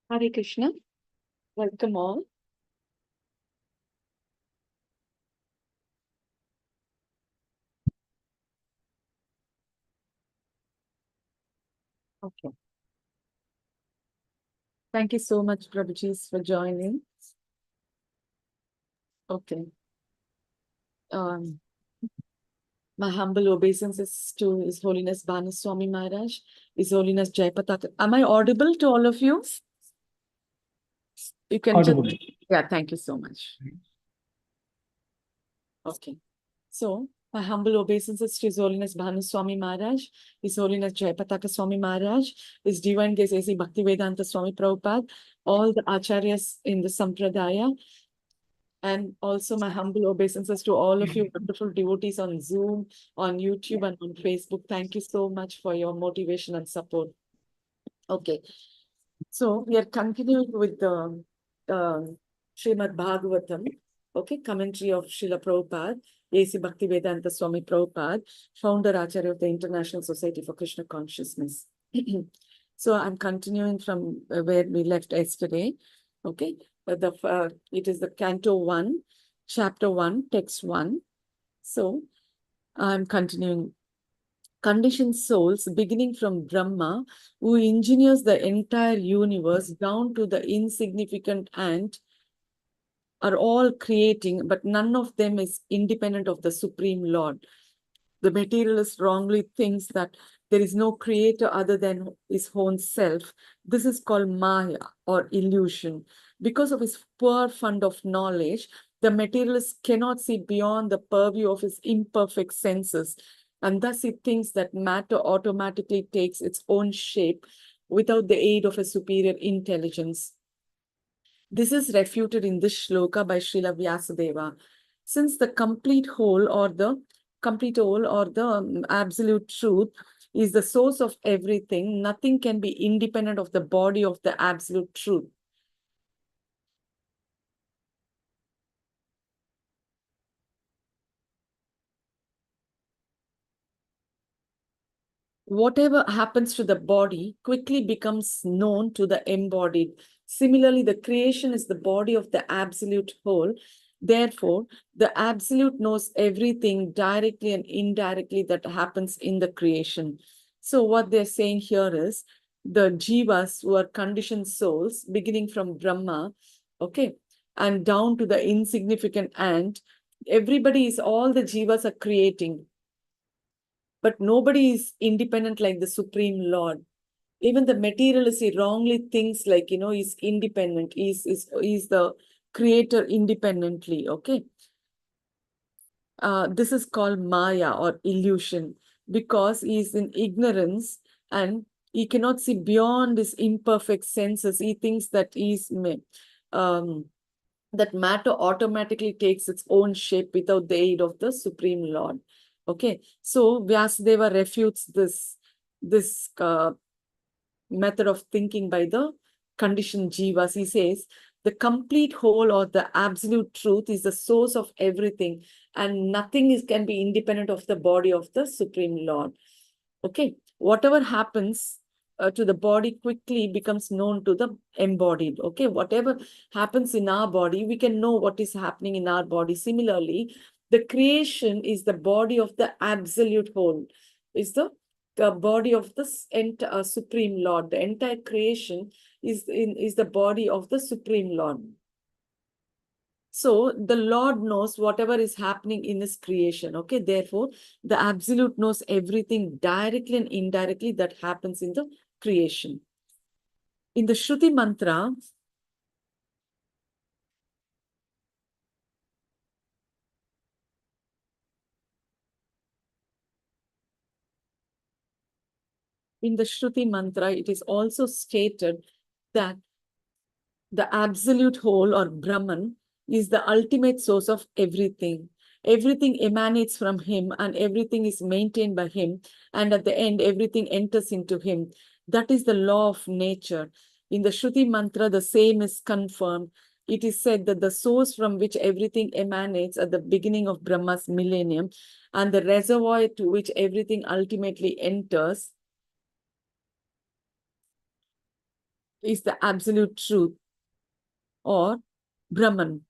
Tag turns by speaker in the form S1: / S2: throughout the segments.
S1: Hare Krishna. Welcome all. Okay. Thank you so much, Prabhuji, for joining. Okay. Um, my humble obeisances to His Holiness Bhanu Swami Maharaj, His Holiness Jayapataka. Am I audible to all of you? You can
S2: Audible.
S1: just, yeah, thank you so much. Okay. So, my humble obeisances to His Holiness Bhanu Swami Maharaj, His Holiness Jayapataka Swami Maharaj, His Divine Grace A.C. Bhaktivedanta Swami Prabhupada, all the acharyas in the Sampradaya, and also my humble obeisances to all of you wonderful devotees on Zoom, on YouTube, and on Facebook. Thank you so much for your motivation and support. Okay, so we are continuing with the Srimad Bhagavatam, okay, commentary of Srila Prabhupada, A.C. Bhaktivedanta Swami Prabhupada, founder Acharya of the International Society for Krishna Consciousness. So I'm continuing from where we left yesterday, okay. It is the Canto 1, Chapter 1, Text 1. So I'm continuing. Conditioned souls, beginning from Brahma, who engineers the entire universe down to the insignificant ant, are all creating, but none of them is independent of the Supreme Lord. The materialist wrongly thinks that there is no creator other than his own self. This is called Maya or illusion. Because of his poor fund of knowledge, the materialist cannot see beyond the purview of his imperfect senses. And thus he thinks that matter automatically takes its own shape without the aid of a superior intelligence. This is refuted in this shloka by Srila Vyasadeva. Since the complete whole or the absolute truth is the source of everything, nothing can be independent of the body of the absolute truth. Whatever happens to the body quickly becomes known to the embodied. Similarly, the creation is the body of the absolute whole. Therefore, the absolute knows everything directly and indirectly that happens in the creation. So what they're saying here is the jivas, who are conditioned souls, beginning from Brahma, okay, and down to the insignificant ant, all the jivas are creating, but nobody is independent like the Supreme Lord. Even the materialist, he wrongly thinks like, he's independent. He's the creator independently, okay? This is called Maya or illusion because he is in ignorance and he cannot see beyond his imperfect senses. He thinks that that matter automatically takes its own shape without the aid of the Supreme Lord. Okay, so Vyasadeva refutes this method of thinking by the conditioned jivas. He says, the complete whole or the absolute truth is the source of everything, and nothing can be independent of the body of the Supreme Lord. Okay, whatever happens to the body quickly becomes known to the embodied. Okay, whatever happens in our body, we can know what is happening in our body. Similarly, the creation is the body of the absolute whole, is the body of the Supreme Lord. The entire creation is the body of the Supreme Lord. So the Lord knows whatever is happening in his creation. Okay, therefore, the absolute knows everything directly and indirectly that happens in the creation. In the Shruti mantra, it is also stated that the absolute whole or Brahman is the ultimate source of everything. Everything emanates from him and everything is maintained by him. And at the end, everything enters into him. That is the law of nature. In the Shruti mantra, the same is confirmed. It is said that the source from which everything emanates at the beginning of Brahma's millennium and the reservoir to which everything ultimately enters is the absolute truth or Brahman.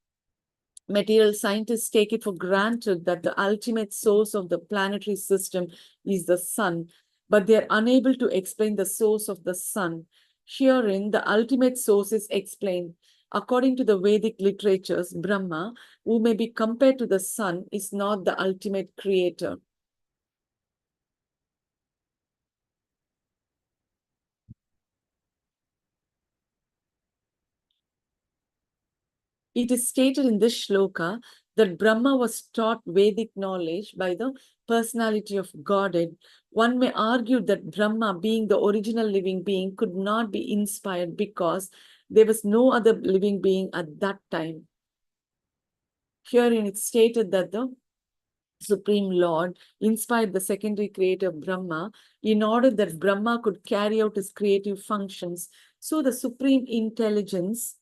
S1: Material scientists take it for granted that the ultimate source of the planetary system is the sun, but they are unable to explain the source of the sun. Herein, the ultimate source is explained. According to the Vedic literatures, Brahma, who may be compared to the sun, is not the ultimate creator. It is stated in this shloka that Brahma was taught Vedic knowledge by the personality of Godhead. One may argue that Brahma, being the original living being, could not be inspired because there was no other living being at that time. Herein it's stated that the Supreme Lord inspired the secondary creator Brahma in order that Brahma could carry out his creative functions. So the supreme intelligence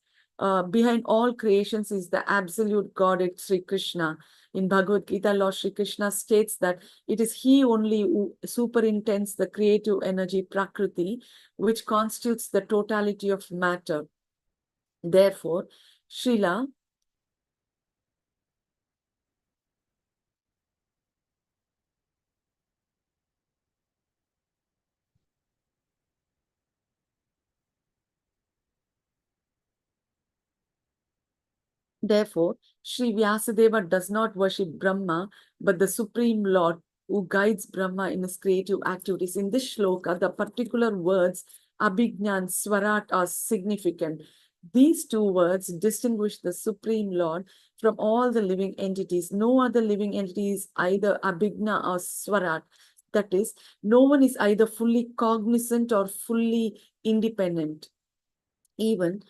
S1: behind all creations is the absolute Godhead Sri Krishna. In Bhagavad Gita, Lord Sri Krishna states that it is he only who superintends the creative energy Prakriti, which constitutes the totality of matter. Therefore, Srila Therefore, Sri Vyasadeva does not worship Brahma, but the Supreme Lord who guides Brahma in his creative activities. In this shloka, the particular words Abhignan and Swarat are significant. These two words distinguish the Supreme Lord from all the living entities. No other living entity is either Abhigna or Swarat. That is, no one is either fully cognizant or fully independent. Even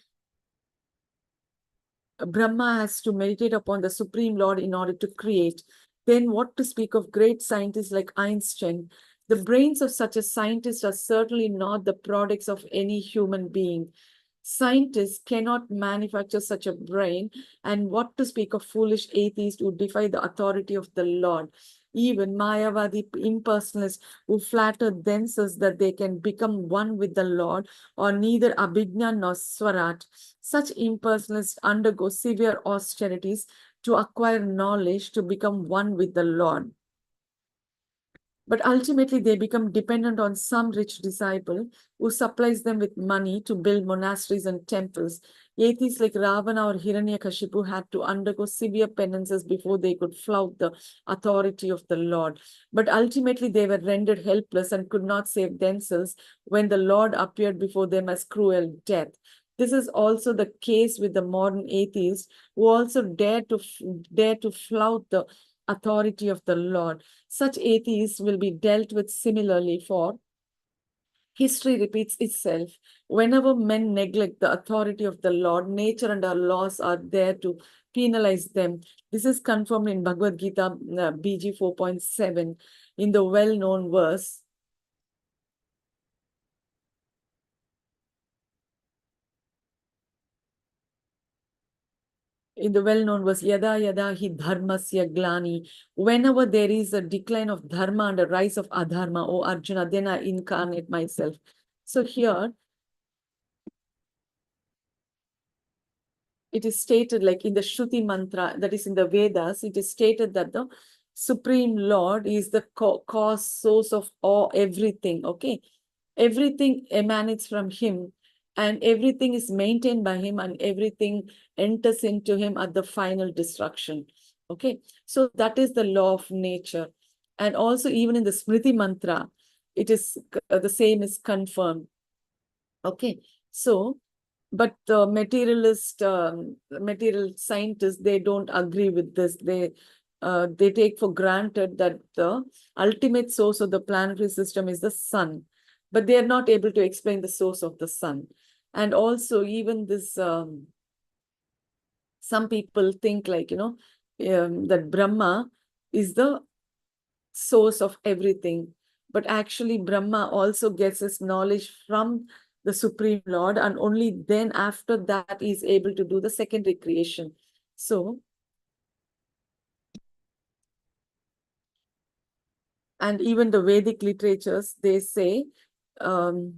S1: Brahma has to meditate upon the Supreme Lord in order to create. Then what to speak of great scientists like Einstein? The brains of such a scientist are certainly not the products of any human being. Scientists cannot manufacture such a brain, and what to speak of foolish atheists who defy the authority of the Lord. Even Mayavadi impersonalists who flatter themselves that they can become one with the Lord are neither Abhigna nor Swarat. Such impersonalists undergo severe austerities to acquire knowledge to become one with the Lord. But ultimately, they become dependent on some rich disciple who supplies them with money to build monasteries and temples. Atheists like Ravana or Hiranyakashipu had to undergo severe penances before they could flout the authority of the Lord. But ultimately, they were rendered helpless and could not save themselves when the Lord appeared before them as cruel death. This is also the case with the modern atheists who also dare to flout the authority of the Lord. Such atheists will be dealt with similarly, for history repeats itself. Whenever men neglect the authority of the Lord, nature and our laws are there to penalize them. This is confirmed in Bhagavad Gita BG 4.7 in the well-known verse. In the well-known verse, Yada Yada Hi Dharmasya Glani. Whenever there is a decline of dharma and a rise of adharma, O Arjuna, then I incarnate myself. So here, it is stated, like in the Shruti mantra, that is in the Vedas, it is stated that the Supreme Lord is the cause, source of all, everything, okay? Everything emanates from him, and everything is maintained by him, and everything enters into him at the final destruction, okay? So that is the law of nature. And also even in the Smriti mantra, it is the same is confirmed, okay? So, but the material scientists, they don't agree with this. They take for granted that the ultimate source of the planetary system is the sun, but they are not able to explain the source of the sun. And also even this, some people think like, that Brahma is the source of everything. But actually, Brahma also gets his knowledge from the Supreme Lord, and only then after that he is able to do the secondary creation. So, and even the Vedic literatures, they say, um,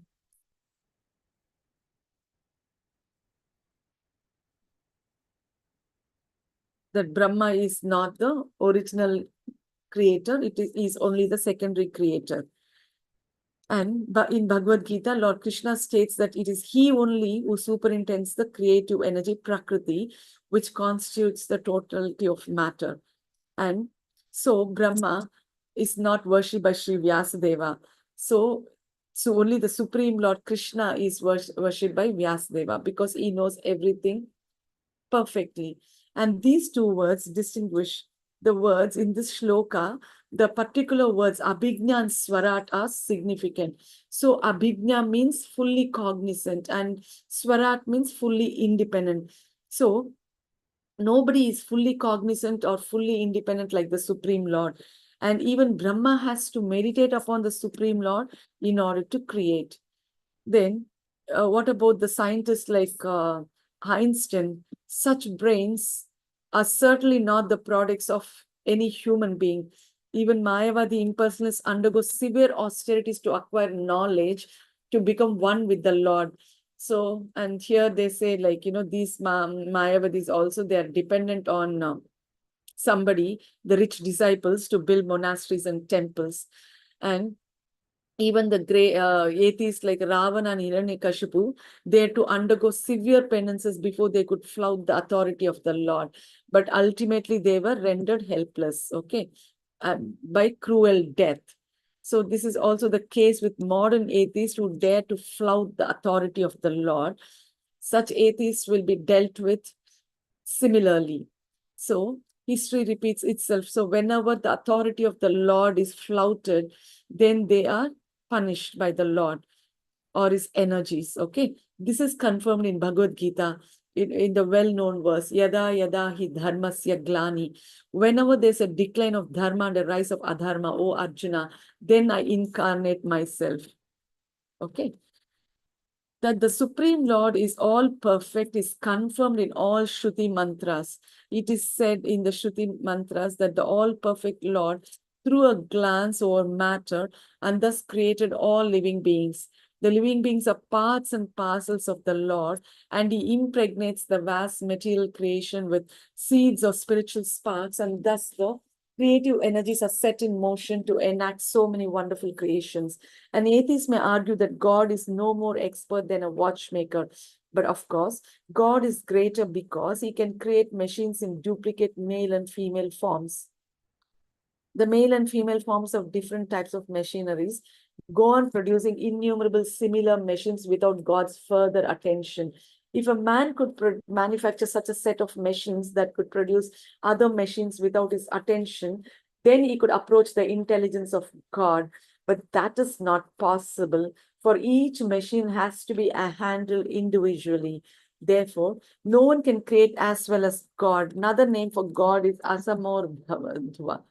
S1: that Brahma is not the original creator, it is only the secondary creator. And in Bhagavad Gita, Lord Krishna states that it is he only who superintends the creative energy, Prakriti, which constitutes the totality of matter. And so Brahma is not worshipped by Sri Vyasadeva. So only the Supreme Lord Krishna is worshipped by Vyasadeva because he knows everything perfectly. And these two words distinguish the words in this shloka. The particular words Abhijna and Swarat are significant. So Abhijna means fully cognizant and Swarat means fully independent. So nobody is fully cognizant or fully independent like the Supreme Lord. And even Brahma has to meditate upon the Supreme Lord in order to create. Then, what about the scientists like Einstein? Such brains are certainly not the products of any human being. Even Mayavadi impersonalists undergo severe austerities to acquire knowledge, to become one with the Lord. So, and here they say, like, these Mayavadis also, they are dependent on somebody, the rich disciples, to build monasteries and temples. And even the great atheists like Ravana and Hiranyakashipu, they had to undergo severe penances before they could flout the authority of the Lord. But ultimately, they were rendered helpless, okay, by cruel death. So this is also the case with modern atheists who dare to flout the authority of the Lord. Such atheists will be dealt with similarly. So history repeats itself. So whenever the authority of the Lord is flouted, then they are punished by the Lord or his energies. Okay, this is confirmed in Bhagavad Gita in the well-known verse, Yada Yada Hi Dharmasya Glani. Whenever there's a decline of dharma and a rise of adharma, O Arjuna, then I incarnate myself. Okay. That the Supreme Lord is all perfect is confirmed in all Shruti mantras. It is said in the Shruti mantras that the all perfect Lord threw a glance over matter and thus created all living beings. The living beings are parts and parcels of the Lord, and he impregnates the vast material creation with seeds of spiritual sparks, and thus the creative energies are set in motion to enact so many wonderful creations. An atheist may argue that God is no more expert than a watchmaker. But of course, God is greater because he can create machines in duplicate male and female forms. The male and female forms of different types of machineries go on producing innumerable similar machines without God's further attention. If a man could manufacture such a set of machines that could produce other machines without his attention, then he could approach the intelligence of God. But that is not possible, for each machine has to be handled individually. Therefore, no one can create as well as God. Another name for God is Asamordhva,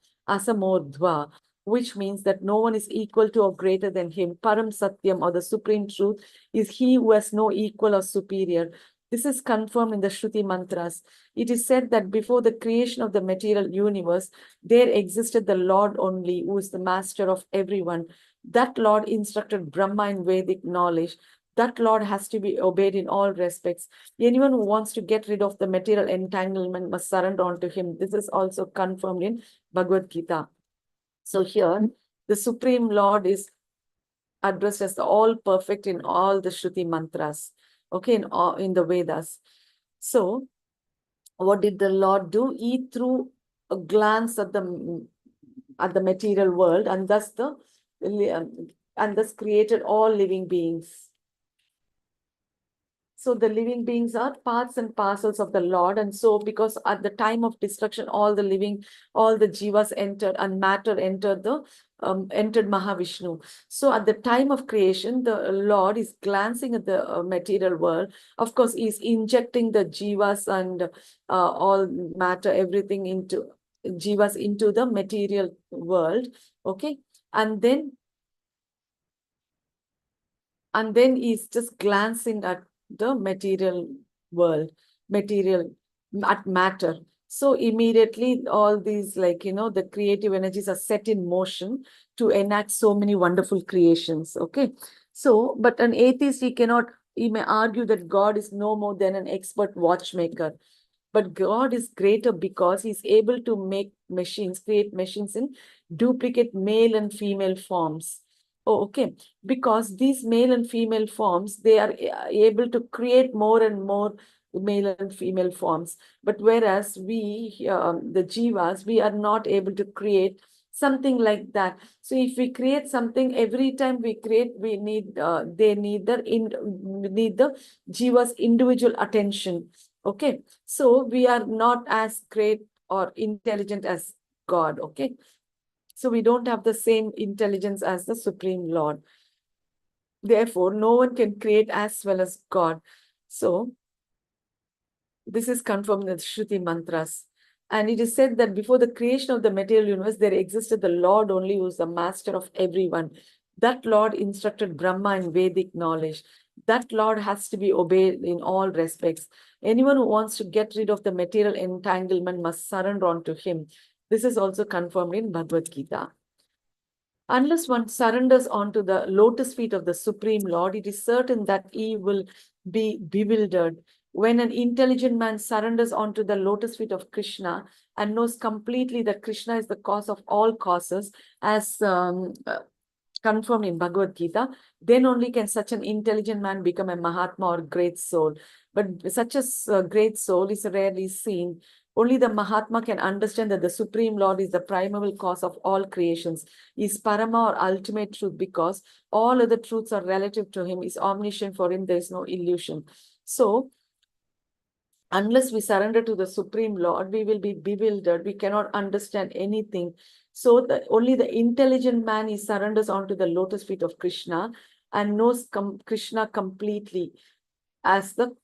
S1: which means that no one is equal to or greater than him. Param Satyam, or the supreme truth, is he who has no equal or superior. This is confirmed in the Shruti mantras. It is said that before the creation of the material universe, there existed the Lord only, who is the master of everyone. That Lord instructed Brahma in Vedic knowledge. That Lord has to be obeyed in all respects. Anyone who wants to get rid of the material entanglement must surrender unto him. This is also confirmed in Bhagavad Gita. So here, the Supreme Lord is addressed as the all perfect in all the Shruti mantras, okay, in the Vedas. So what did the Lord do? He threw a glance at the material world and thus created all living beings. So the living beings are parts and parcels of the Lord. And so because at the time of destruction, all the jivas entered and matter entered entered Mahavishnu. So at the time of creation, the Lord is glancing at the material world. Of course, he's injecting the jivas and all matter, everything into jivas into the material world. Okay. And then he's just glancing at the material world, at matter. So immediately all these, the creative energies are set in motion to enact so many wonderful creations. Okay. So, but an atheist, he may argue that God is no more than an expert watchmaker. But God is greater because he's able to make machines, create machines in duplicate male and female forms. Oh, okay. Because these male and female forms, they are able to create more and more male and female forms. But whereas we, the jivas, we are not able to create something like that. So if we create something, every time we create, we need they need the jiva's individual attention. Okay, so we are not as great or intelligent as God. Okay, so we don't have the same intelligence as the Supreme Lord. Therefore, no one can create as well as God. So this is confirmed in the Shruti mantras. And it is said that before the creation of the material universe, there existed the Lord only, who is the master of everyone. That Lord instructed Brahma in Vedic knowledge. That Lord has to be obeyed in all respects. Anyone who wants to get rid of the material entanglement must surrender unto him. This is also confirmed in Bhagavad Gita. Unless one surrenders onto the lotus feet of the Supreme Lord, it is certain that he will be bewildered. When an intelligent man surrenders onto the lotus feet of Krishna and knows completely that Krishna is the cause of all causes, as confirmed in Bhagavad Gita, then only can such an intelligent man become a Mahatma or great soul. But such a great soul is rarely seen. Only the Mahatma can understand that the Supreme Lord is the primal cause of all creations, is Parama or ultimate truth, because all other truths are relative to him, is omniscient, for him there is no illusion. So, unless we surrender to the Supreme Lord, we will be bewildered. We cannot understand anything. So only the intelligent man, he surrenders onto the lotus feet of Krishna and knows Krishna completely as the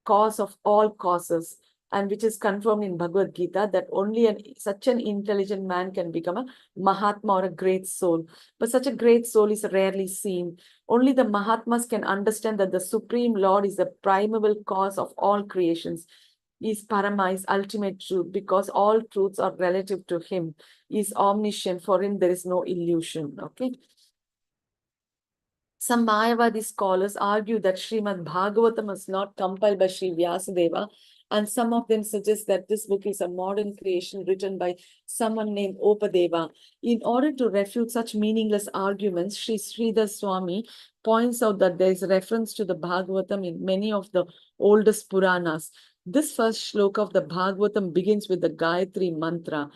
S1: cause of all causes, and which is confirmed in Bhagavad Gita, that only such an intelligent man can become a Mahatma or a great soul. But such a great soul is rarely seen. Only the Mahatmas can understand that the Supreme Lord is the primal cause of all creations. He is Parama, is ultimate truth, because all truths are relative to him. He is omniscient, for him there is no illusion. Okay. Some Mayavadi scholars argue that Srimad Bhagavatam was not compiled by Sri Vyasadeva, and some of them suggest that this book is a modern creation written by someone named Opadeva. In order to refute such meaningless arguments, Sri Sridhar Swami points out that there is reference to the Bhagavatam in many of the oldest Puranas. This first shloka of the Bhagavatam begins with the Gayatri mantra.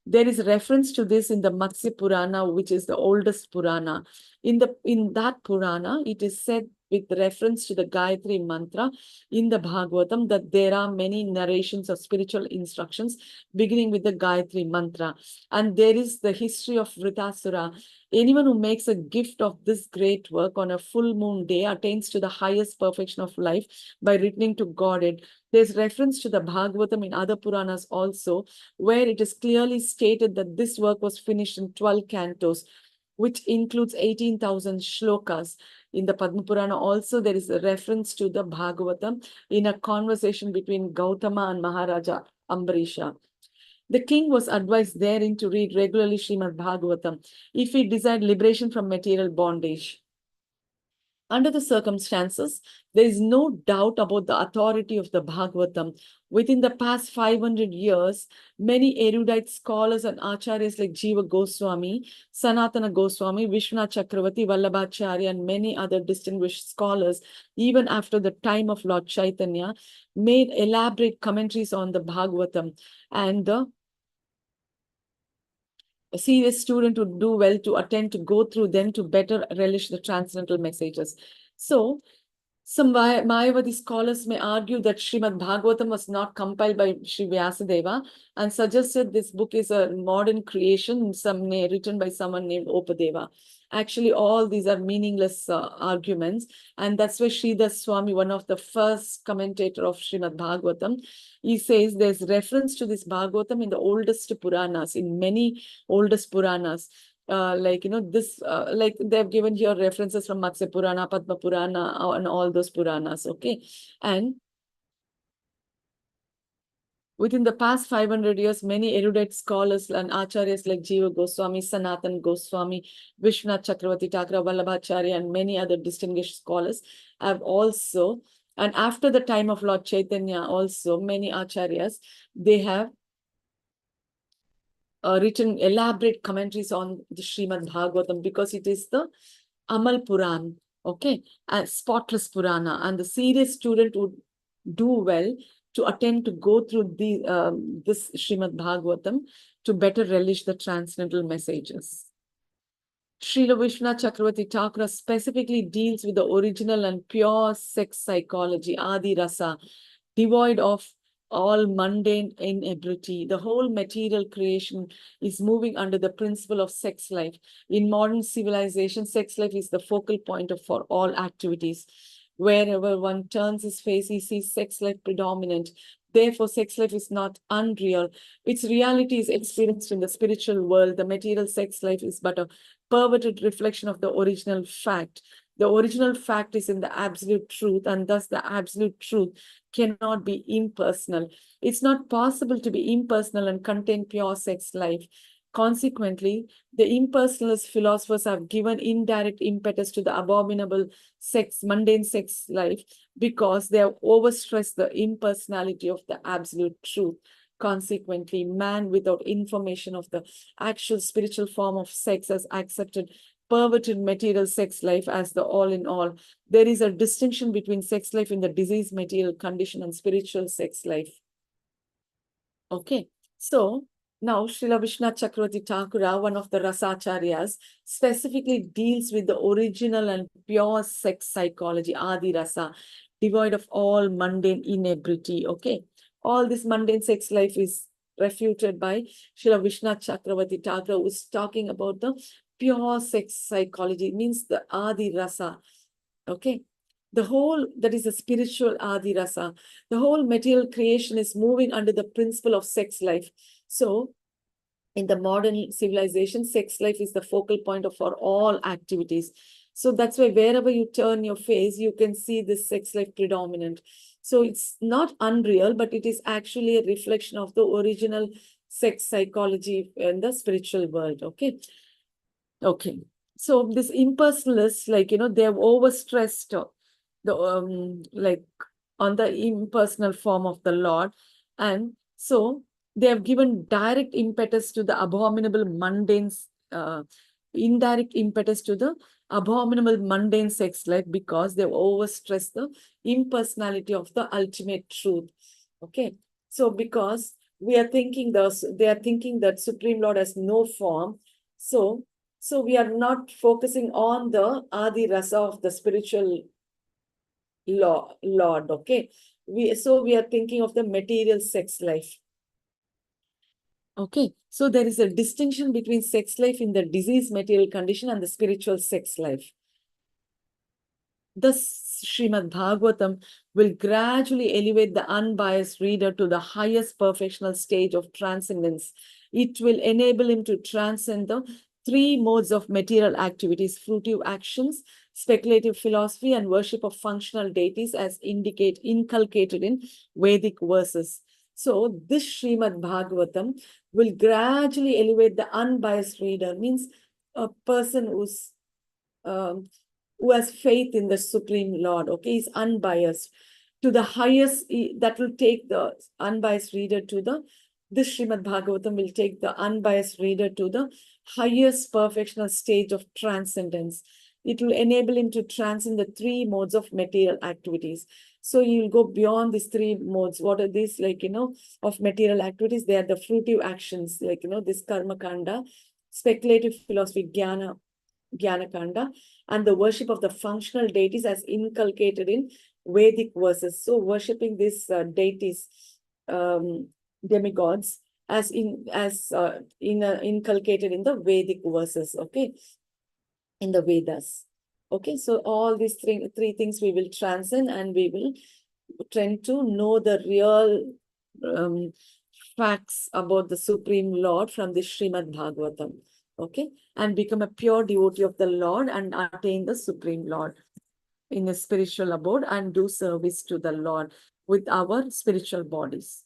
S1: There is reference to this in the Matsya Purana, which is the oldest Purana. In that Purana, it is said with reference to the Gayatri mantra in the Bhagavatam that there are many narrations of spiritual instructions beginning with the Gayatri mantra. And there is the history of Vritasura. Anyone who makes a gift of this great work on a full moon day attains to the highest perfection of life by returning to Godhead. There's reference to the Bhagavatam in other Puranas also, where it is clearly stated that this work was finished in 12 cantos, which includes 18,000 shlokas. In the Padma Purana also, there is a reference to the Bhagavatam in a conversation between Gautama and Maharaja Ambarisha. The king was advised therein to read regularly Srimad Bhagavatam if he desired liberation from material bondage. Under the circumstances, there is no doubt about the authority of the Bhagavatam. Within the past 500 years, many erudite scholars and acharyas like Jiva Goswami, Sanatana Goswami, Vishwanath Chakravarti, Vallabhacharya, and many other distinguished scholars, even after the time of Lord Chaitanya, made elaborate commentaries on the Bhagavatam. And a serious student would do well to attempt to go through them to better relish the transcendental messages. So, some Mayavadi scholars may argue that Srimad Bhagavatam was not compiled by Sri Vyasadeva and suggested this book is a modern creation, written by someone named Opadeva. Actually, all these are meaningless arguments. And that's why Sridhar Swami, one of the first commentator of Srimad Bhagavatam, he says there's reference to this Bhagavatam in the oldest Puranas, in many oldest Puranas. Like they've given here references from Matsya Purana, Padma Purana, and all those Puranas. Okay. And within the past 500 years, many erudite scholars and acharyas like Jiva Goswami, Sanatan Goswami, Vishwanath Chakravarti Thakura, Vallabhacharya, and many other distinguished scholars have also And after the time of Lord Chaitanya also, many acharyas, they have written elaborate commentaries on the Srimad Bhagavatam, because it is the Amal Puran, okay, and spotless Purana. And the serious student would do well to attempt to go through this Srimad Bhagavatam to better relish the transcendental messages. Srila Vishnu Chakravarti Thakura specifically deals with the original and pure sex psychology, Adi Rasa, devoid of all mundane inebriety. The whole material creation is moving under the principle of sex life. In modern civilization, sex life is the focal point for all activities. Wherever one turns his face, he sees sex life predominant. Therefore, sex life is not unreal. Its reality is experienced in the spiritual world. The material sex life is but a perverted reflection of the original fact. The original fact is in the absolute truth, and thus the absolute truth cannot be impersonal. It's not possible to be impersonal and contain pure sex life. Consequently, the impersonalist philosophers have given indirect impetus to the abominable mundane sex life, because they have overstressed the impersonality of the absolute truth. Consequently, man without information of the actual spiritual form of sex has accepted perverted material sex life as the all in all. There is a distinction between sex life in the diseased material condition and spiritual sex life. Okay, so now Srila Vishnu Chakravarti Thakura, one of the Rasacharyas, specifically deals with the original and pure sex psychology, Adi Rasa, devoid of all mundane inebriety. Okay, all this mundane sex life is refuted by Srila Vishnu Chakravarti Thakura, who is talking about the pure sex psychology. It means the Adi Rasa. Okay, the whole, that is the spiritual Adi Rasa. The whole material creation is moving under the principle of sex life. So in the modern civilization, sex life is the focal point for all activities. So that's why wherever you turn your face, you can see this sex life predominant. So it's not unreal, but it is actually a reflection of the original sex psychology in the spiritual world. Okay. Okay. So this impersonalists, they have overstressed like on the impersonal form of the Lord. And so they have given direct impetus to the abominable mundane, indirect impetus to the abominable mundane sex life, because they've overstressed the impersonality of the ultimate truth. Okay. So because they are thinking that Supreme Lord has no form. So we are not focusing on the Adi Rasa of the spiritual Lord, okay? We are thinking of the material sex life. Okay, so there is a distinction between sex life in the diseased material condition and the spiritual sex life. Thus, Srimad Bhagavatam will gradually elevate the unbiased reader to the highest perfectional stage of transcendence. It will enable him to transcend the three modes of material activities: fruitive actions, speculative philosophy, and worship of functional deities, as inculcated in Vedic verses. So this Srimad Bhagavatam will gradually elevate the unbiased reader, means a person who has faith in the Supreme Lord, okay, is unbiased, to the highest. That will take the unbiased reader to this Srimad Bhagavatam will take the unbiased reader to the highest perfectional stage of transcendence. It will enable him to transcend the three modes of material activities. So he will go beyond these three modes. What are these? Of material activities, they are the fruitive actions, this karma kanda, speculative philosophy, jnana kanda, and the worship of the functional deities as inculcated in Vedic verses. So worshipping these deities, demigods, as inculcated in the Vedic verses, okay, in the Vedas. Okay, so all these three things we will transcend, and we will tend to know the real facts about the Supreme Lord from the Srimad Bhagavatam. Okay, and become a pure devotee of the Lord and attain the Supreme Lord in a spiritual abode and do service to the Lord with our spiritual bodies.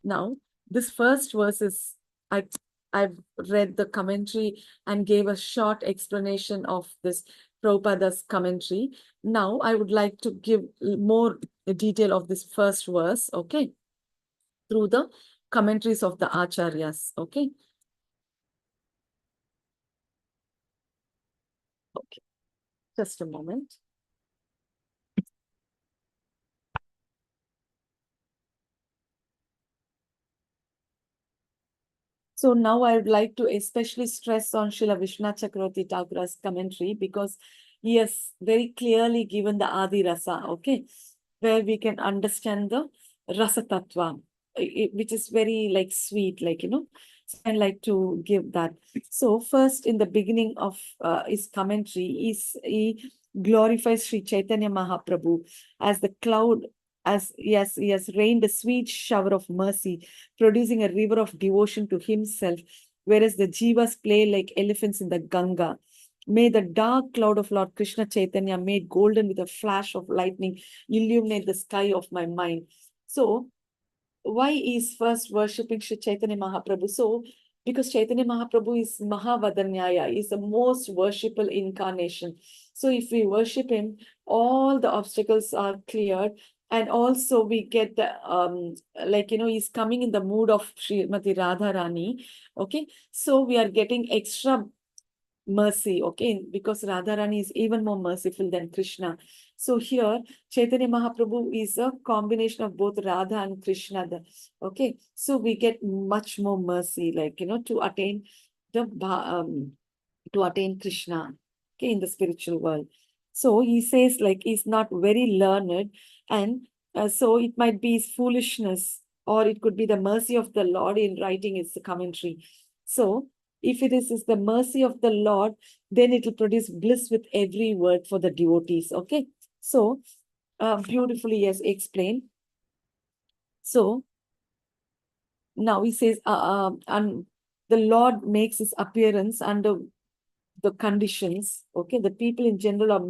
S1: Now, this first verse is, I've read the commentary and gave a short explanation of this Prabhupada's commentary. Now, I would like to give more the detail of this first verse, okay, through the commentaries of the acharyas, okay. Okay, just a moment. So now I would like to especially stress on Srila Vishwanath Chakravarti Thakura's commentary, because he has very clearly given the Adi Rasa, okay, where we can understand the Rasa Tattva, which is very like sweet, like, So I like to give that. So first, in the beginning of his commentary, he glorifies Sri Chaitanya Mahaprabhu as the cloud, as he has rained a sweet shower of mercy, producing a river of devotion to himself, whereas the jivas play like elephants in the Ganga. May the dark cloud of Lord Krishna Chaitanya, made golden with a flash of lightning, illuminate the sky of my mind. So, why is first worshipping Sri Chaitanya Mahaprabhu? So, because Chaitanya Mahaprabhu is Mahavadanyaya, is the most worshipful incarnation. So, if we worship him, all the obstacles are cleared. And also we get the, he's coming in the mood of Srimati Radharani. Okay. So we are getting extra mercy, okay, because Radharani is even more merciful than Krishna. So here, Chaitanya Mahaprabhu is a combination of both Radha and Krishna. Okay, so we get much more mercy, like, to attain the to attain Krishna, okay, in the spiritual world. So he says, like, he's not very learned, and so it might be his foolishness, or it could be the mercy of the Lord in writing his commentary. So if it is the mercy of the Lord, then it will produce bliss with every word for the devotees. Okay. So beautifully, yes, explained. So now he says, and the Lord makes his appearance under the conditions. Okay, the people in general are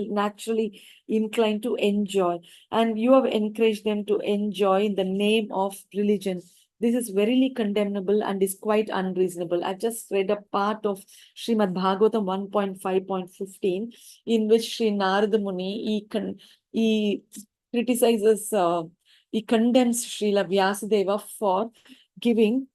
S1: naturally inclined to enjoy, and you have encouraged them to enjoy in the name of religion. This is verily condemnable and is quite unreasonable. I've just read a part of Srimad Bhagavatam 1.5.15, in which Sri Narada Muni, he criticizes, he condemns Srila Vyasadeva for giving,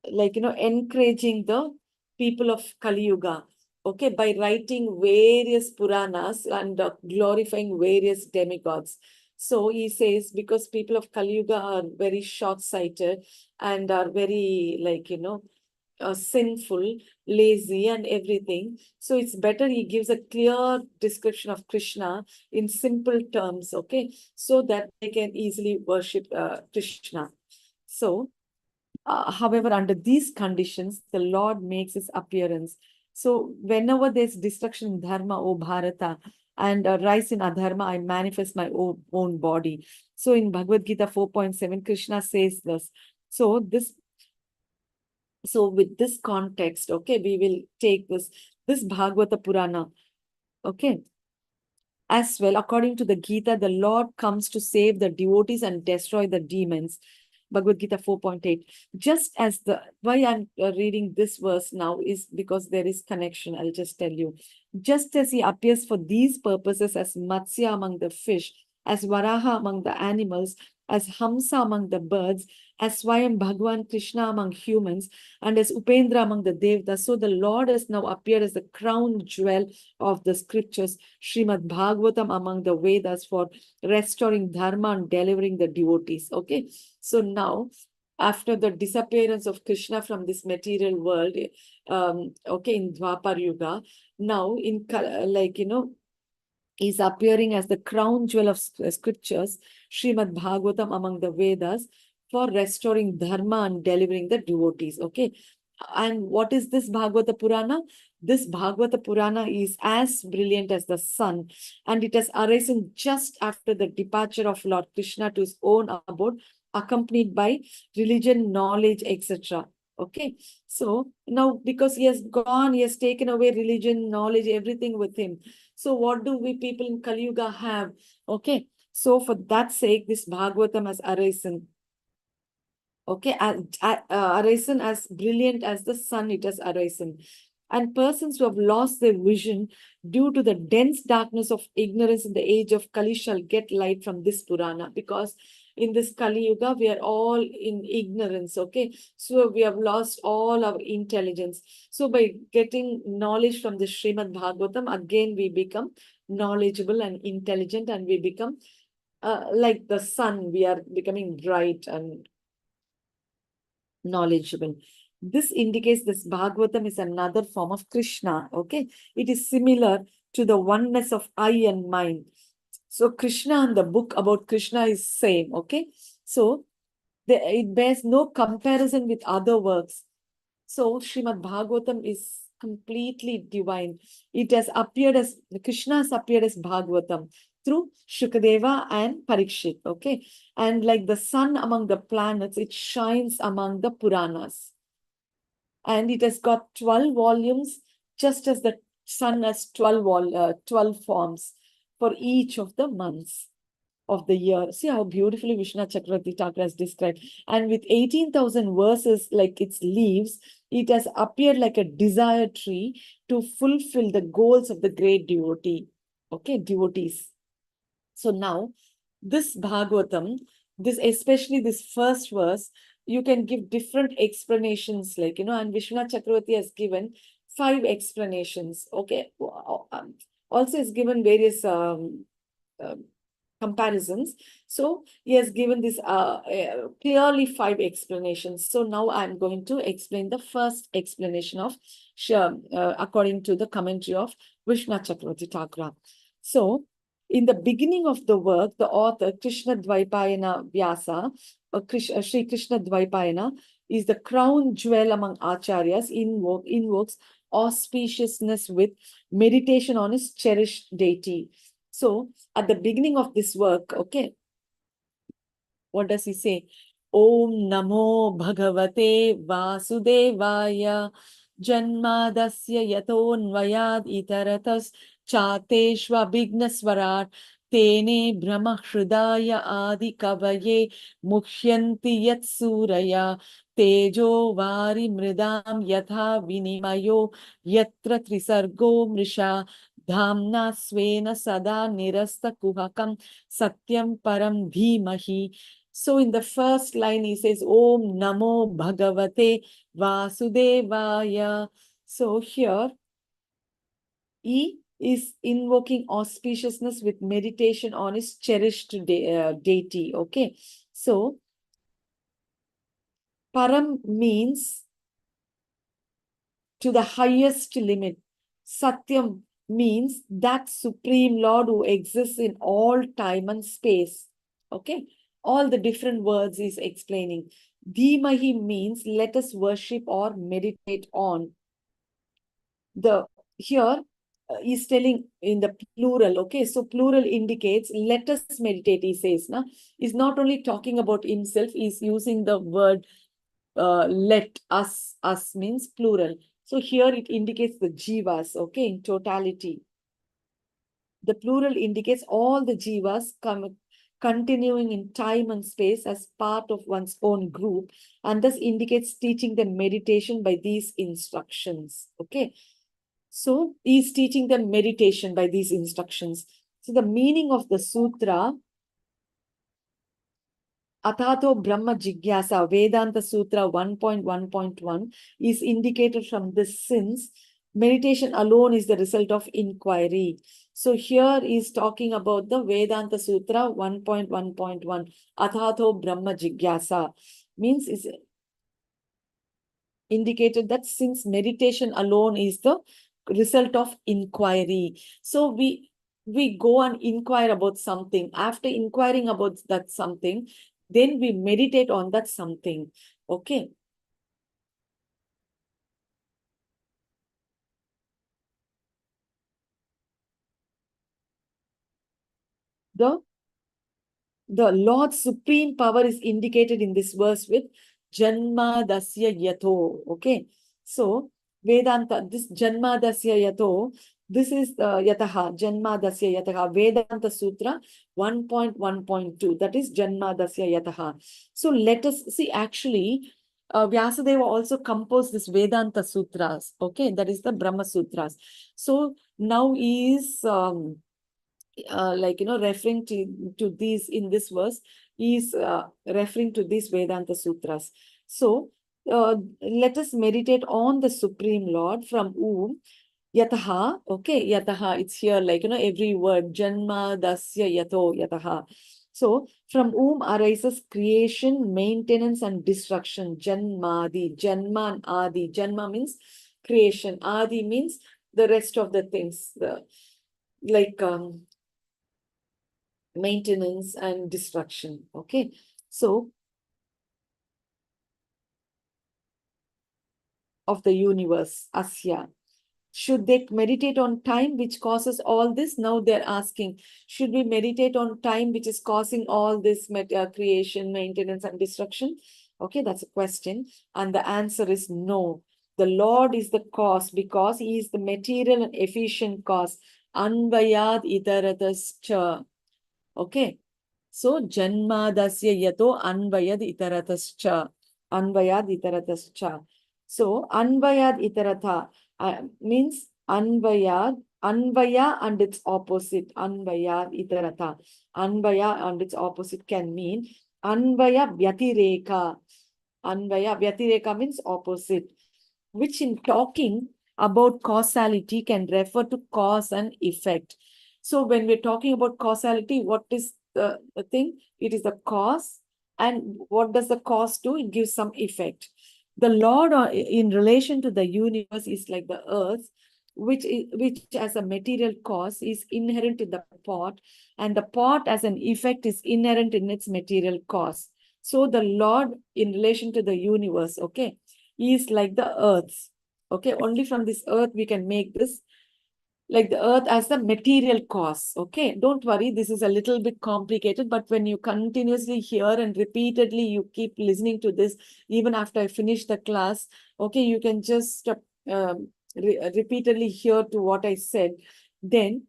S1: encouraging the people of Kali Yuga, okay, by writing various Puranas and glorifying various demigods. So he says, because people of Kali Yuga are very short-sighted and are very, sinful, lazy, and everything. So it's better he gives a clear description of Krishna in simple terms, okay, so that they can easily worship Krishna. So, however, under these conditions, the Lord makes his appearance. So whenever there's destruction in dharma, O Bharata, and rise in adharma, I manifest my own body. So in Bhagavad Gita 4.7, Krishna says this. So with this context, okay, we will take this Bhagavata Purana, okay. As well, according to the Gita, the Lord comes to save the devotees and destroy the demons. Bhagavad Gita 4.8. Just as why I'm reading this verse now is because there is connection. I'll just tell you. Just as he appears for these purposes as Matsya among the fish, as Varaha among the animals, as Hamsa among the birds, as Swayam Bhagwan Krishna among humans, and as Upendra among the Devdas, so the Lord has now appeared as the crown jewel of the scriptures, Srimad Bhagavatam among the Vedas, for restoring dharma and delivering the devotees. Okay, so now, after the disappearance of Krishna from this material world, okay, in Dwapar Yuga, now in is appearing as the crown jewel of scriptures, Srimad Bhagavatam among the Vedas, for restoring dharma and delivering the devotees. Okay. And what is this Bhagavata Purana? This Bhagavata Purana is as brilliant as the sun, and it has arisen just after the departure of Lord Krishna to his own abode, accompanied by religion, knowledge, etc. Okay. So now, because he has gone, he has taken away religion, knowledge, everything with him. So what do we people in Kali Yuga have? Okay. So for that sake, this Bhagavatam has arisen. Okay, arisen as brilliant as the sun, it has arisen. And persons who have lost their vision due to the dense darkness of ignorance in the age of Kali shall get light from this Purana, because in this Kali Yuga, we are all in ignorance, okay? So we have lost all our intelligence. So by getting knowledge from the Srimad Bhagavatam, again we become knowledgeable and intelligent, and we become like the sun, we are becoming bright and knowledgeable. This indicates this Bhagavatam is another form of Krishna, okay? It is similar to the oneness of I and mind. So Krishna and the book about Krishna is same, okay? So it bears no comparison with other works. So Srimad Bhagavatam is completely divine. It has appeared as, Krishna has appeared as Bhagavatam through Shukadeva and Parikshit, okay? And like the sun among the planets, it shines among the Puranas. And it has got 12 volumes, just as the sun has 12 forms for each of the months of the year. See how beautifully Vishnu Chakravarti Thakur has described. And with 18,000 verses like its leaves, it has appeared like a desire tree to fulfill the goals of the great devotee. Okay, devotees. So now, this Bhagavatam, especially this first verse, you can give different explanations, like, and Vishwanath Chakravarti has given 5 explanations. Okay. Also has given various comparisons. So he has given this clearly 5 explanations. So now I'm going to explain the first explanation of according to the commentary of Vishwanath Chakravarti Thakur. So in the beginning of the work, the author Krishna Dvaipayana Vyasa, Sri Krishna Dvaipayana, is the crown jewel among acharyas, invokes auspiciousness with meditation on his cherished deity. So at the beginning of this work, okay, what does he say? Om Namo Bhagavate Vasudevaya Janmadasya Yatonvayad Itaratas Chateshva Bhignaswarat Tene Brahma Hridaya Adi Kavaye Mukhyanti Yat Suraya Tejo Vari Mridam Yatha Vinimayo Yatra Trisargo Mrisha Dhamna Svena Sada Nirasta Kuhakam Satyam Param Dhimahi. So in the first line, he says, Om Namo Bhagavate Vasudevaya. So here, he is invoking auspiciousness with meditation on his cherished deity. Okay. So, Param means to the highest limit. Satyam means that Supreme Lord who exists in all time and space. Okay. All the different words he's explaining. Dhimahi means let us worship or meditate on. Here he's telling in the plural, okay? So plural indicates let us meditate, he says. Na? He's not only talking about himself, he's using the word let us. Us means plural. So here it indicates the jivas, okay, in totality. The plural indicates all the jivas continuing in time and space as part of one's own group, and thus indicates teaching them meditation by these instructions. Okay. So he's teaching them meditation by these instructions. So the meaning of the sutra, Atato Brahma Jigyasa, Vedanta Sutra 1.1.1, is indicated from this, since meditation alone is the result of inquiry. So here is talking about the Vedanta Sutra 1.1.1, Atato Brahma Jigyasa, means is indicated that since meditation alone is the result of inquiry. So we go and inquire about something. After inquiring about that something, then we meditate on that something. Okay. The Lord's supreme power is indicated in this verse with Janma Dasya Yato. Okay. So Vedanta, this Janma Dasya Yato, this is Yataha, Janma Dasya Yataha, Vedanta Sutra 1.1.2. That is Janma Dasya Yataha. So let us see, actually, Vyasadeva also composed this Vedanta Sutras. Okay, that is the Brahma Sutras. So now he is referring to these in this verse. He is referring to these Vedanta Sutras. So let us meditate on the Supreme Lord, from whom Yataha, okay, Yataha, it's here every word, Janma, Dasya, Yato, Yataha. So, from whom arises creation, maintenance, and destruction. Janmadi, Janma and Adi. Janma means creation. Adi means the rest of the things, maintenance and destruction. Okay. So, of the universe, Asya. Should they meditate on time which causes all this? Now they're asking, should we meditate on time which is causing all this creation, maintenance, and destruction? Okay, that's a question. And the answer is no. The Lord is the cause because he is the material and efficient cause. Anvayad itaratascha. Okay. So, Janmadasya yato anvayad itaratascha. Anvayad itaratascha. So, anvayad itaratha means anvayad, anvaya and its opposite, anvayad itaratha. Anvaya and its opposite can mean anvaya vyatireka. Anvaya vyatireka means opposite, which in talking about causality can refer to cause and effect. So when we're talking about causality, what is the thing? It is the cause. And what does the cause do? It gives some effect. The Lord in relation to the universe is like the earth, which as a material cause is inherent in the pot, and the pot as an effect is inherent in its material cause. So the Lord in relation to the universe, okay, is like the earth. Okay, only from this earth we can make this, like the earth as the material cause. Okay, don't worry, this is a little bit complicated, but when you continuously hear and repeatedly you keep listening to this, even after I finish the class, okay, you can just repeatedly hear to what I said. Then,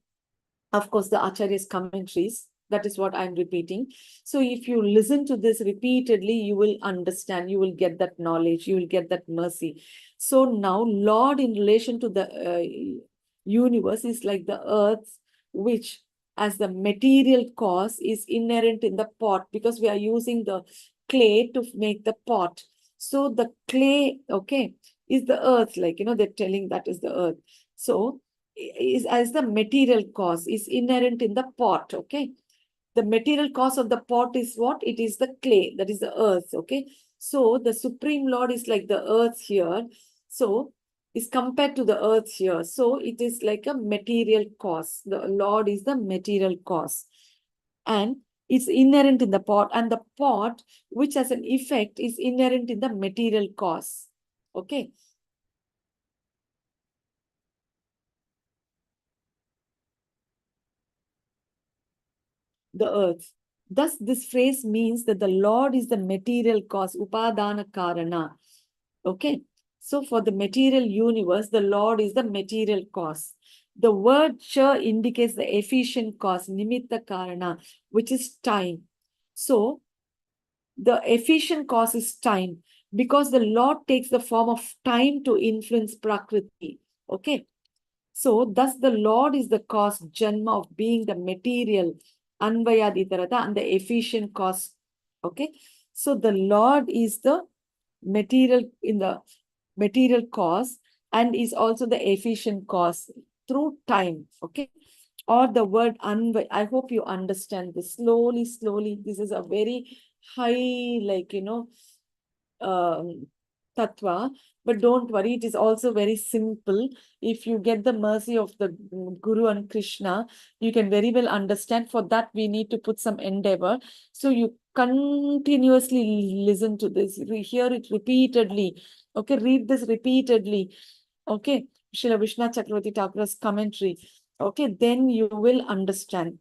S1: of course, the Acharya's commentaries, that is what I'm repeating. So if you listen to this repeatedly, you will understand, you will get that knowledge, you will get that mercy. So now, Lord in relation to the universe is like the earth, which as the material cause is inherent in the pot, because we are using the clay to make the pot. So the clay, okay, is the earth, they're telling that is the earth. So is as the material cause is inherent in the pot. Okay, the material cause of the pot is what? It is the clay, that is the earth. Okay, so the Supreme Lord is like the earth here, so is compared to the earth here, so it is like a material cause. The Lord is the material cause, and it's inherent in the pot, and the pot which has an effect is inherent in the material cause. Okay, the earth. Thus, this phrase means that the Lord is the material cause, upadana karana. Okay, so for the material universe, the Lord is the material cause. The word cha indicates the efficient cause, nimitta karana, which is time. So, the efficient cause is time, because the Lord takes the form of time to influence Prakriti. Okay, so thus the Lord is the cause, Janma, of being the material, Anvayaditarata, and the efficient cause. Okay, so the Lord is the material in the material cause and is also the efficient cause through time. Okay, or the word Anvay. I hope you understand this slowly, slowly. This is a very high, tattva, but don't worry, it is also very simple. If you get the mercy of the Guru and Krishna, you can very well understand. For that, we need to put some endeavor. So you continuously listen to this, hear it repeatedly. Okay, read this repeatedly. Okay, Srila Vishnu Chakravarti Thakur's commentary. Okay, then you will understand.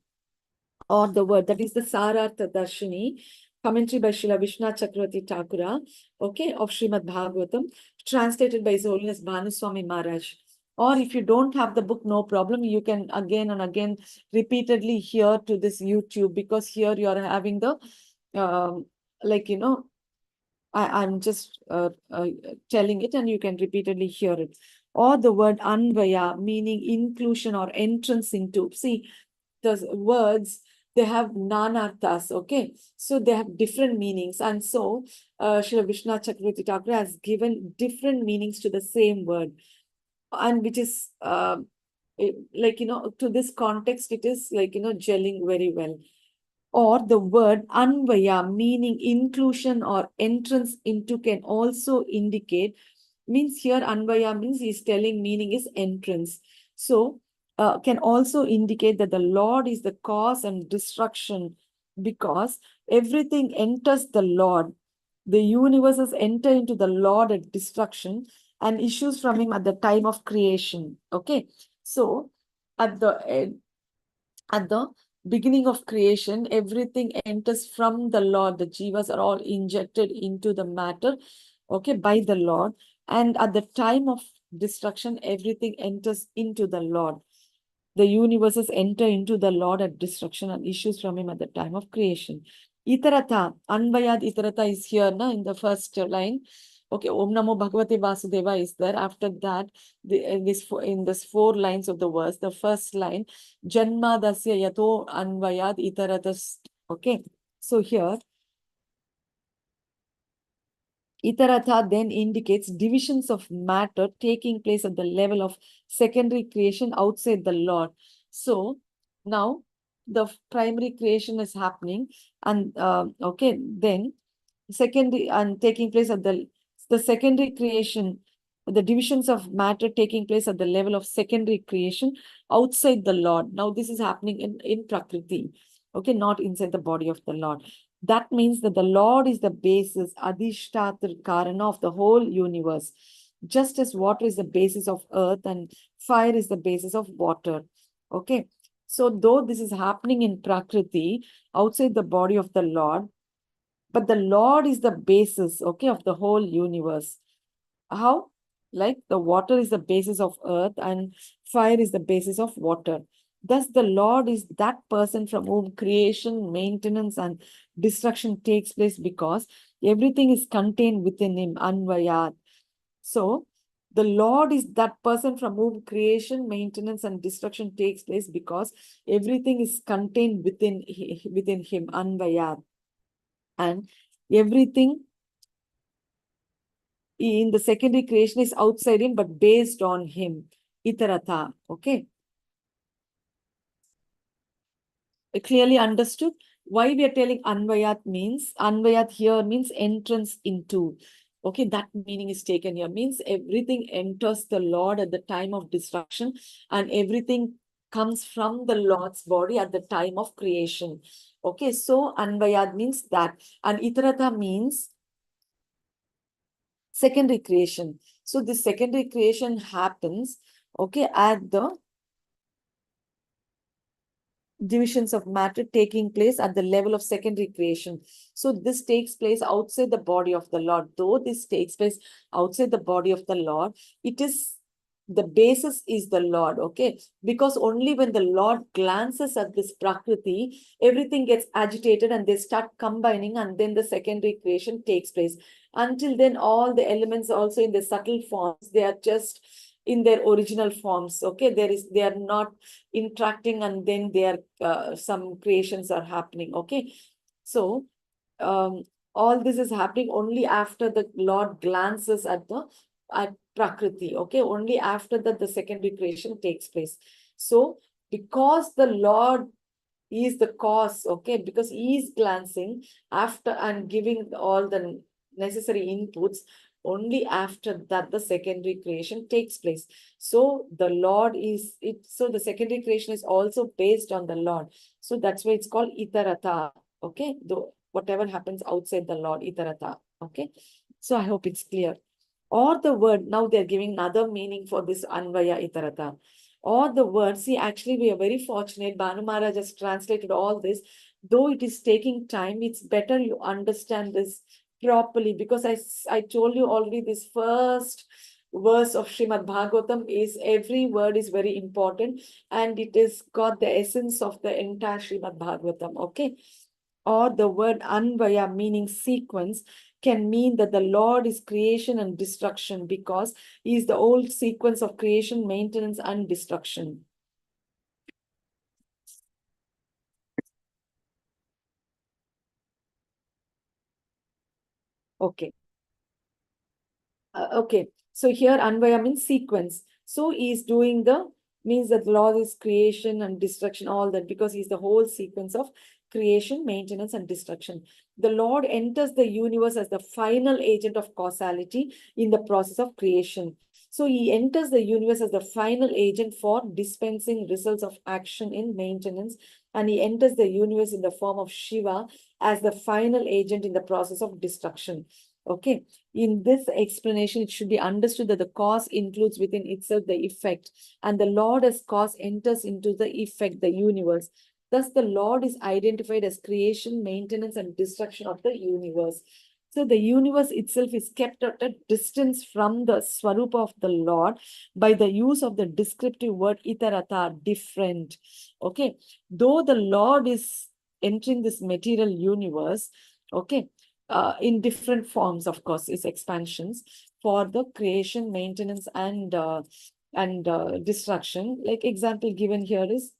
S1: Or the word, that is the Sarartha Darshini, commentary by Srila Vishnu Chakravarti Thakura, okay, of Srimad Bhagavatam, translated by His Holiness Bhanuswami Maharaj. Or if you don't have the book, no problem. You can again and again repeatedly hear to this YouTube, because here you are having the, I'm just telling it and you can repeatedly hear it. Or the word anvaya, meaning inclusion or entrance into. See, the words, they have nanarthas, okay? So they have different meanings. And so Srila Vishwanath Chakravarti Thakur has given different meanings to the same word. And which is like, to this context, it is like, gelling very well. Or the word anvaya, meaning inclusion or entrance into, can also indicate, means here anvaya means he's telling meaning is entrance. So can also indicate that the Lord is the cause and destruction, because everything enters the Lord. The universes enter into the Lord at destruction and issues from him at the time of creation. Okay. So at the beginning of creation, everything enters from the Lord. The jivas are all injected into the matter, okay, by the Lord. And at the time of destruction, everything enters into the Lord. The universes enter into the Lord at destruction and issues from him at the time of creation. Itarata, Anvayad Itarata is here in the first line. Okay, Om Namo Bhagavate Vasudeva is there. After that, in this 4 lines of the verse, the first line, Janma Dasya Yato Anvayad Itaratas. Okay, so here, Itaratha then indicates divisions of matter taking place at the level of secondary creation outside the Lord. So now the primary creation is happening, and okay, then secondary and taking place at the secondary creation, the divisions of matter taking place at the level of secondary creation outside the Lord. Now this is happening in Prakriti, okay, not inside the body of the Lord. That means that the Lord is the basis, Adhishtatar Karana of the whole universe. Just as water is the basis of earth and fire is the basis of water. Okay. So though this is happening in Prakriti, outside the body of the Lord, but the Lord is the basis, okay, of the whole universe. How? Like the water is the basis of earth and fire is the basis of water. Thus, the Lord is that person from whom creation, maintenance, and destruction takes place, because everything is contained within him, Anvayat. So, the Lord is that person from whom creation, maintenance, and destruction takes place, because everything is contained within him, Anvayat. And everything in the secondary creation is outside him, but based on him, Itarata. Okay. Clearly understood why we are telling Anvayat means. Anvayat here means entrance into. Okay, that meaning is taken here. Means everything enters the Lord at the time of destruction, and everything comes from the Lord's body at the time of creation. Okay, so Anvayat means that. And Itarata means secondary creation. So this secondary creation happens, okay, at the divisions of matter taking place at the level of secondary creation. So this takes place outside the body of the Lord. Though this takes place outside the body of the Lord, it is the basis is the Lord, okay? Because only when the Lord glances at this Prakriti, everything gets agitated and they start combining, and then the secondary creation takes place. Until then, all the elements also in the subtle forms, they are just in their original forms, okay? They are not interacting, and then there some creations are happening, okay? So all this is happening only after the Lord glances at Prakriti, okay? Only after that the secondary creation takes place. So because the Lord is the cause, okay, because he is glancing after and giving all the necessary inputs, only after that the secondary creation takes place. So the Lord is it. So the secondary creation is also based on the Lord. So that's why it's called Itarata. Okay, though whatever happens outside the Lord, Itarata. Okay, so I hope it's clear. Or the word, now they're giving another meaning for this Anvaya Itarata. Or the word, see, actually we are very fortunate. Bhanu Maharaj has translated all this. Though it is taking time, it's better you understand this properly, because I told you already, this first verse of Srimad Bhagavatam is, every word is very important, and it has got the essence of the entire Srimad Bhagavatam, okay? Or the word Anvaya, meaning sequence, can mean that the Lord is creation and destruction because he is the old sequence of creation, maintenance, and destruction. Okay. Okay. So here Anvaya means sequence. So he is doing means that the Lord is creation and destruction, all that, because he's the whole sequence of creation, maintenance, and destruction. The Lord enters the universe as the final agent of causality in the process of creation. So he enters the universe as the final agent for dispensing results of action in maintenance, and he enters the universe in the form of Shiva as the final agent in the process of destruction. Okay. In this explanation, it should be understood that the cause includes within itself the effect, and the Lord as cause enters into the effect, the universe. Thus, the Lord is identified as creation, maintenance, and destruction of the universe. So the universe itself is kept at a distance from the Swarupa of the Lord by the use of the descriptive word itarata, different. Okay. Though the Lord is entering this material universe, okay, in different forms, of course, is expansions for the creation, maintenance, and destruction. Like example given here is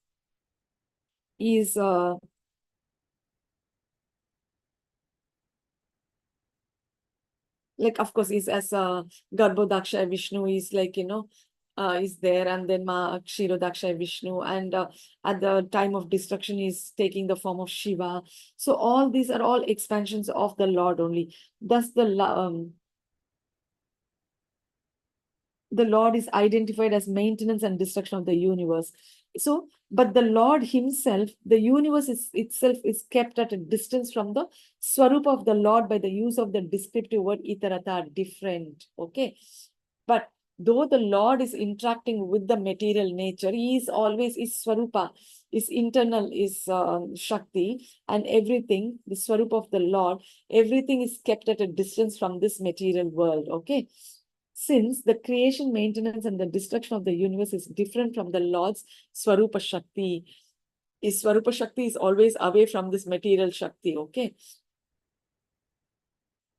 S1: like, of course, is as Garbhodaksha Vishnu is like, is there, and then Ma Kshirodaksha Vishnu, and at the time of destruction is taking the form of Shiva. So all these are all expansions of the Lord only. Thus the Lord is identified as maintenance and destruction of the universe. So, but the Lord himself, the universe itself is kept at a distance from the Swarupa of the Lord by the use of the descriptive word itarata, different. Okay. But though the Lord is interacting with the material nature, he is always is Swarupa, is internal, is Shakti, and everything, the Swarupa of the Lord, everything is kept at a distance from this material world. Okay. Since the creation, maintenance, and the destruction of the universe is different from the Lord's Swarupa Shakti, is Swarupa Shakti is always away from this material Shakti, okay?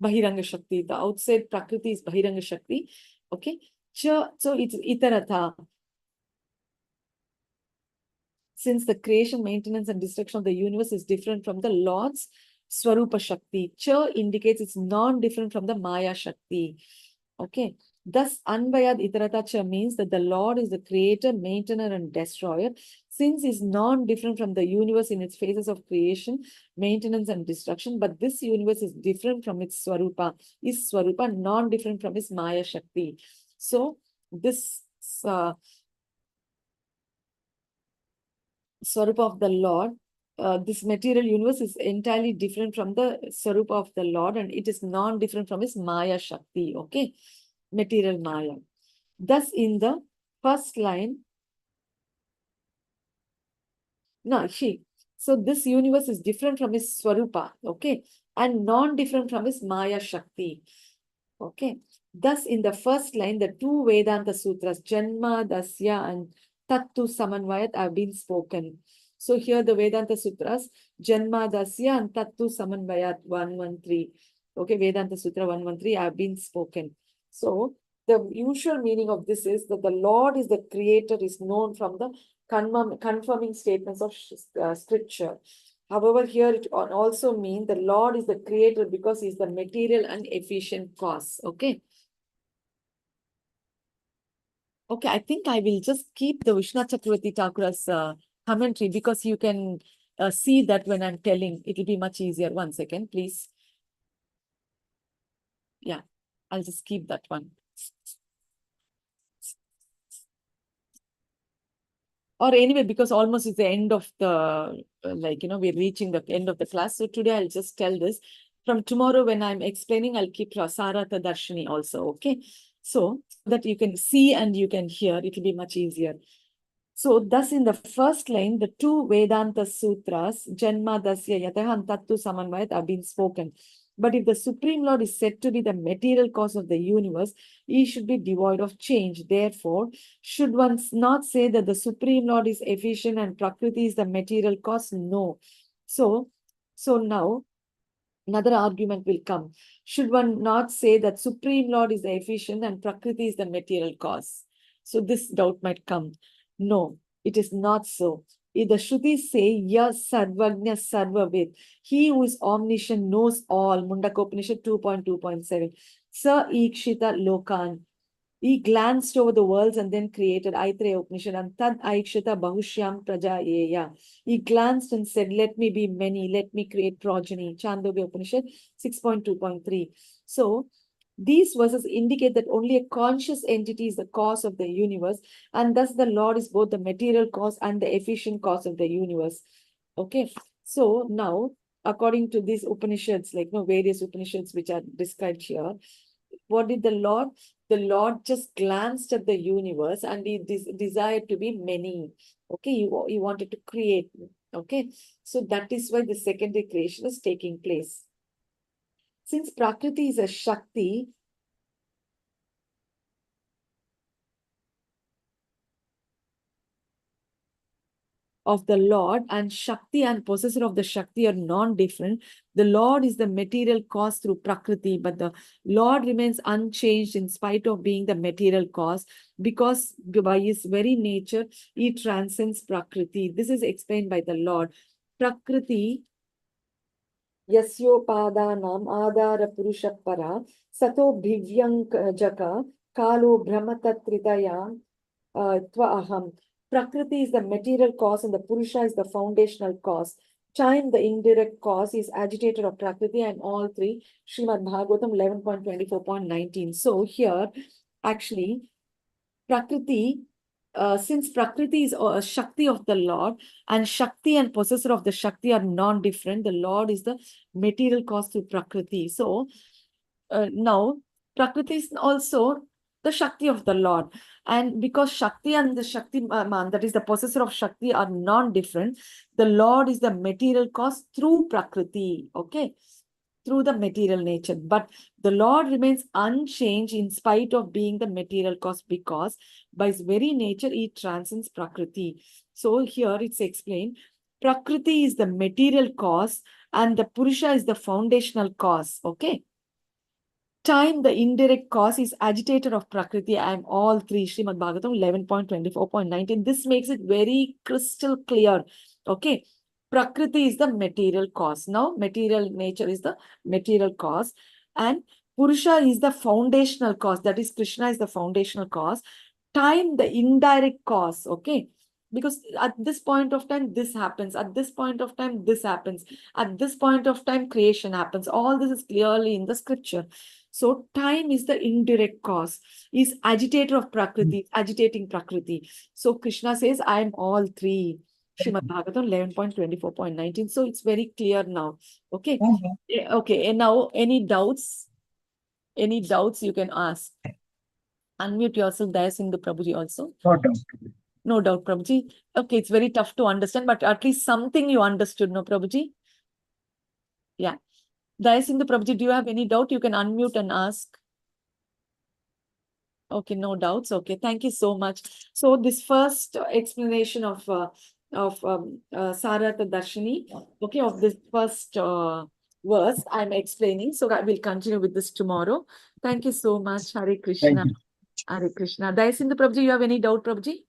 S1: Bahiranga Shakti, the outside Prakriti is Bahiranga Shakti, okay? So it's Itaratha. Since the creation, maintenance, and destruction of the universe is different from the Lord's Swarupa Shakti, Cha indicates it's non-different from the Maya Shakti. Okay. Thus, Anvayad Itaratacha means that the Lord is the creator, maintainer, and destroyer, since is non-different from the universe in its phases of creation, maintenance, and destruction. But this universe is different from its Swarupa, is Swarupa, non-different from its Maya Shakti. So, this Swarupa of the Lord, this material universe is entirely different from the Swarupa of the Lord, and it is non-different from his Maya Shakti, okay? Material Maya. Thus, in the first line, no, so this universe is different from his Swarupa, okay? And non-different from his Maya Shakti, okay? Thus, in the first line, the two Vedanta Sutras, Janma, Dasya, and Tattu Samanvayat have been spoken. So here the Vedanta Sutras, Janma, Dasya, and Tattu Samanvayat 113. Okay, Vedanta Sutra 113 have been spoken. So the usual meaning of this is that the Lord is the creator is known from the confirming statements of scripture. However, here it also means the Lord is the creator because he is the material and efficient cause. Okay. Okay, I think I will just keep the Vishnu Chakravarti Thakura's commentary because you can see that when I'm telling, it will be much easier. 1 second, please. Yeah, I'll just keep that one. Or anyway, because almost it's the end of the, we're reaching the end of the class. So today I'll just tell this. From tomorrow when I'm explaining, I'll keep Sarata Darshini also, okay? So that you can see and you can hear, it will be much easier. So thus in the first line, the two Vedanta Sutras, Janma, Dasya, Yataha, and Tattu Samanvayat have been spoken. But if the Supreme Lord is said to be the material cause of the universe, he should be devoid of change. Therefore, should one not say that the Supreme Lord is efficient and Prakriti is the material cause? No. So now, another argument will come. Should one not say that Supreme Lord is the efficient and Prakriti is the material cause? So this doubt might come. No, it is not so. If the Shrutis say, Yas Sarvagnya Sarvavid, he who is omniscient knows all, Mundakopanishad 2.2.7. Sa Ikshita Lokan. He glanced over the worlds and then created Aitreya Upanishad and Tad Aikshita Bahushyam Prajayeya. He glanced and said, let me be many, let me create progeny. Chandogya Upanishad 6.2.3. So these verses indicate that only a conscious entity is the cause of the universe, and thus the Lord is both the material cause and the efficient cause of the universe. Okay, so now according to these Upanishads, like various Upanishads which are described here, what did the Lord? The Lord just glanced at the universe and he desired to be many. Okay, he wanted to create. Okay, so that is why the secondary creation is taking place. Since Prakriti is a Shakti, of the Lord, and Shakti and possessor of the Shakti are non-different. The Lord is the material cause through Prakriti, but the Lord remains unchanged in spite of being the material cause, because by his very nature, he transcends Prakriti. This is explained by the Lord. Prakriti Yasyopadanam Adara Purusha Para Sato Bhivyankajaka Kalo Brahmatatritaya Tva Aham. Prakriti is the material cause and the Purusha is the foundational cause. Time, the indirect cause, is agitator of Prakriti, and all three. Srimad Bhagavatam 11.24.19. So here, actually, Prakriti, since Prakriti is a Shakti of the Lord, and Shakti and possessor of the Shakti are non-different, the Lord is the material cause to Prakriti. So now Prakriti is also the Shakti of the Lord. And because Shakti and the Shakti man, that is the possessor of Shakti, are non-different, the Lord is the material cause through Prakriti. Okay, through the material nature. But the Lord remains unchanged in spite of being the material cause, because by his very nature, he transcends Prakriti. So here it's explained, Prakriti is the material cause and the Purusha is the foundational cause. Okay. Time, the indirect cause, is agitator of Prakriti. I am all three. Srimad Bhagavatam 11.24.19. This makes it very crystal clear. Okay. Prakriti is the material cause. Now, material nature is the material cause. And Purusha is the foundational cause. That is, Krishna is the foundational cause. Time, the indirect cause. Okay. Because at this point of time, this happens. At this point of time, this happens. At this point of time, creation happens. All this is clearly in the scripture. So time is the indirect cause, is agitator of Prakriti, agitating Prakriti. So Krishna says, I am all three. Srimad Bhagavatam 11.24.19. So it's very clear now. Okay. Okay. And now any doubts? Any doubts you can ask? Unmute yourself, Dayasindhu Prabhuji also.
S2: No doubt.
S1: No doubt, Prabhuji. Okay, it's very tough to understand, but at least something you understood, no, Prabhuji? Yeah. Dayasindhu Prabhuji, do you have any doubt? You can unmute and ask. Okay, no doubts. Okay, thank you so much. So this first explanation of Sarata Darshini, okay, of this first verse I'm explaining. So I will continue with this tomorrow. Thank you so much. Hare Krishna.
S2: Thank you.
S1: Hare Krishna. Dayasindhu Prabhuji, you have any doubt, Prabhuji?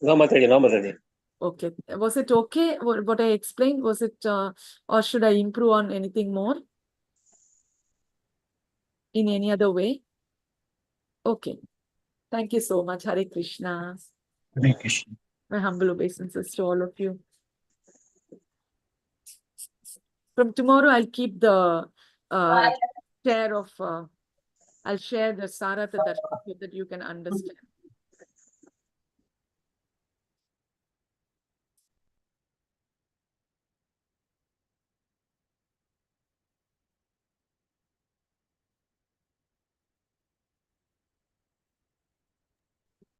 S3: No, Mataji, no, Mataji.
S1: Okay. Was it okay what I explained? Was it, or should I improve on anything more? In any other way? Okay. Thank you so much. Hare Krishna.
S2: Hare Krishna.
S1: My humble obeisances to all of you. From tomorrow, I'll keep the share of, I'll share the Sarata Darshan so that you can understand.